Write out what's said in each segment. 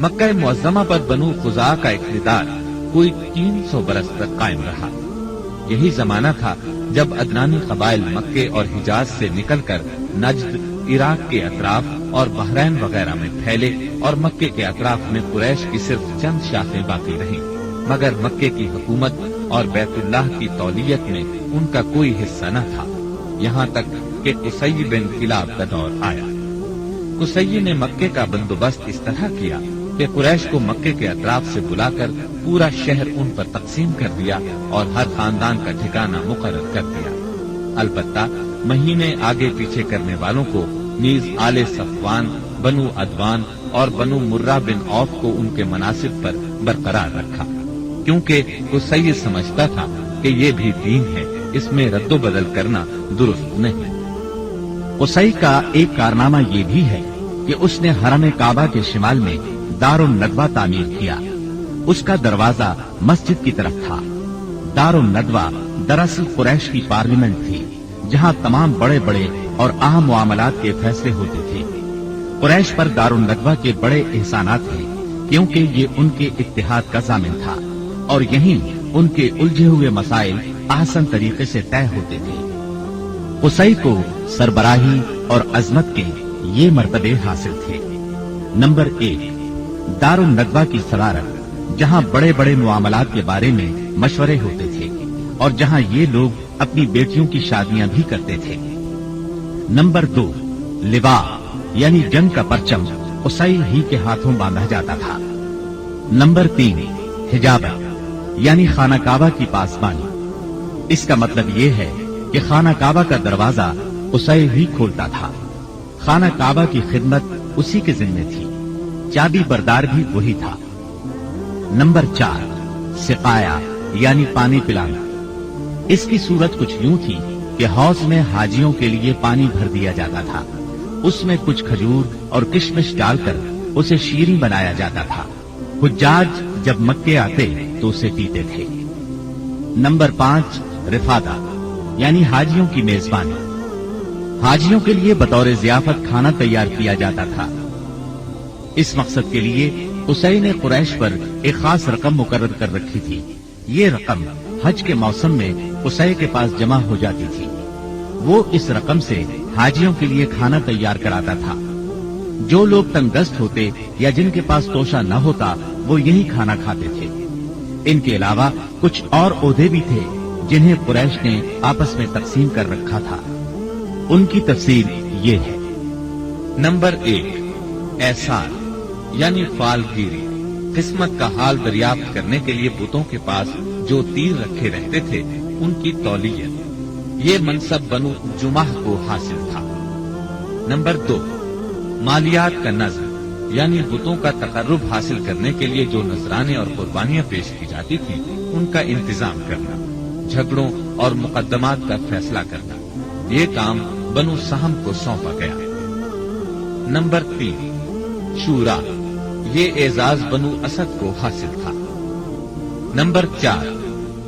मक्का मुअज़्ज़मा पर बनु खुज़ा का इक़्तिदार कोई 300 बरस तक कायम रहा। यही जमाना था जब अदनानी कबाइल मक्के और हिजाज से निकलकर नज्द, इराक के अतराफ और बहरैन वगैरह में फैले और मक्के के अतराफ में कुरैश की सिर्फ चंद शाखें बाकी रहीं, मगर मक्के की हुकूमत और बैतुल्लाह की तौलियत में उनका कोई हिस्सा न था, यहाँ तक कि कुसैय बिन किलाब का दौर आया। कुसैय ने मक्के का बंदोबस्त इस तरह किया कि कुरैश को मक्के के अतराफ से बुलाकर पूरा शहर उन पर तकसीम कर दिया और हर खानदान का ठिकाना मुकर्रर कर दिया। अलबत्ता महीने आगे पीछे करने वालों को नीज आले सफवान, बनु अदवान और बनु मुर्रा बिन औफ को उनके मनासिब पर बरकरार रखा, क्योंकि कुसैय समझता था कि ये भी दीन है, इसमें रद्दो बदल करना दुरुस्त नहीं। कुसैय का एक कारनामा ये भी है कि उसने हरम काबा के शिमाल में दारुन नदवा तामीर किया। उसका दरवाजा मस्जिद की तरफ था। दारुन नदवा दरअसल कुरैश की पार्लियामेंट थी, जहां तमाम बड़े बड़े और अहम मामलात के फैसले होते थे। कुरैश पर दारुन नदवा के बड़े एहसानात थे, क्योंकि ये उनके इत्तेहाद का जामिन था और यहीं उनके उलझे हुए मसाइल आसान तरीके से तय होते थे। कुसैय को सरबराही और अजमत के ये मर्तबे हासिल थे। नंबर 1, दारुन नदवा की सदारत, जहां बड़े बड़े मामलात के बारे में मशवरे होते थे और जहां ये लोग अपनी बेटियों की शादियां भी करते थे। नंबर 2, लिवा यानी जंग का परचम कुसैय ही के हाथों बांधा जाता था। नंबर 3, हिजाबत यानी खाना काबा की पासबानी। इसका मतलब ये है कि खाना काबा का दरवाजा कुसैय ही खोलता था। खाना काबा की खिदमत उसी के जिम्मे थी, चाबी बरदार भी वही था। नंबर 4, सिकाया यानी पानी पिलाना। इसकी सूरत कुछ यूं थी कि हौज में हाजियों के लिए पानी भर दिया जाता था, उसमें कुछ खजूर और किशमिश डालकर उसे शीरीं बनाया जाता था। हुज्जाज जब मक्के आते तो उसे पीते थे। नंबर 5, रिफादा यानी हाजियों की मेजबानी। हाजियों के लिए बतौर ज़ियाफत खाना तैयार किया जाता था। इस मकसद के लिए कुसैय ने कुरैश पर एक खास रकम मुकर्रर कर रखी थी। ये रकम हज के मौसम में कुसैय के पास जमा हो जाती थी। वो इस रकम से हाजियों के लिए खाना तैयार कराता था। जो लोग तंगदस्त होते या जिनके पास तोशा न होता, वो यही खाना खाते थे। इनके अलावा कुछ और ओहदे भी थे जिन्हें कुरैश ने आपस में तकसीम कर रखा था। उनकी तफसील ये है। नंबर 1, एहसान यानी फालगिरी, किस्मत का हाल दरियाफ्त करने के लिए बुतों के पास जो तीर रखे रहते थे उनकी तौलियत। ये मनसब बनु जुमाह को हासिल था। नंबर 2, मालियात का नज़र यानी बुतों का तकर्रुब हासिल करने के लिए जो नजराने और कुर्बानियां पेश की जाती थी उनका इंतजाम करना, झगड़ों और मुकदमात का फैसला करना, ये काम बनु सहम को सौंपा गया। नंबर 3, शूरा, ये एजाज बनु असद को हासिल था। नंबर 4,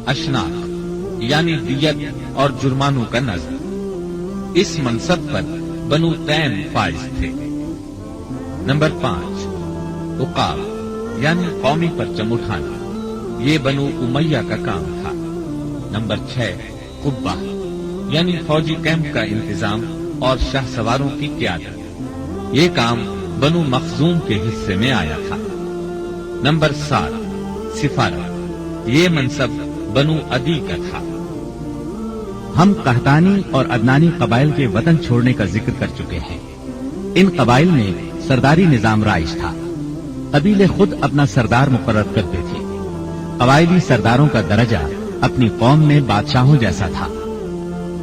अशनाक यानी दियत और जुर्मानों का नजर। इस मनसब पर बनु तैम फाइज थे। नंबर 5, उकाब यानी कौमी परचम उठाना, ये बनु उमैया का काम था। नंबर 6, कुब्बा यानी फौजी कैंप का इंतजाम और शाह सवारों की क़ियादत, ये काम बनु मखजूम के हिस्से में आया था। नंबर 7, सिफारत, ये मनसब बनु अदी का था। हम कहतानी और अदनानी कबाइल के वतन छोड़ने का जिक्र कर चुके हैं। इन कबाइल में सरदारी निजाम राइज था। कबीले खुद अपना सरदार मुकर्रर करते थे। कबाइली सरदारों का दर्जा अपनी कौम में बादशाहों जैसा था।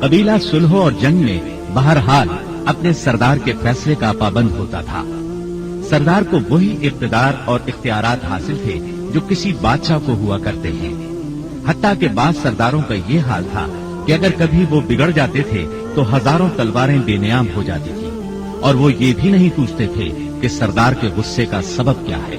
कबीला सुलह और जंग में बहरहाल अपने सरदार के फैसले का पाबंद होता था। सरदार को वही इख्तियार और इख्तियारात हासिल थे जो किसी बादशाह को हुआ करते हैं। हत्ता के बाद सरदारों का ये हाल था कि अगर कभी वो बिगड़ जाते थे तो हजारों तलवारें बेनियाम हो जाती थी और वो ये भी नहीं पूछते थे कि सरदार के गुस्से का सबब क्या है।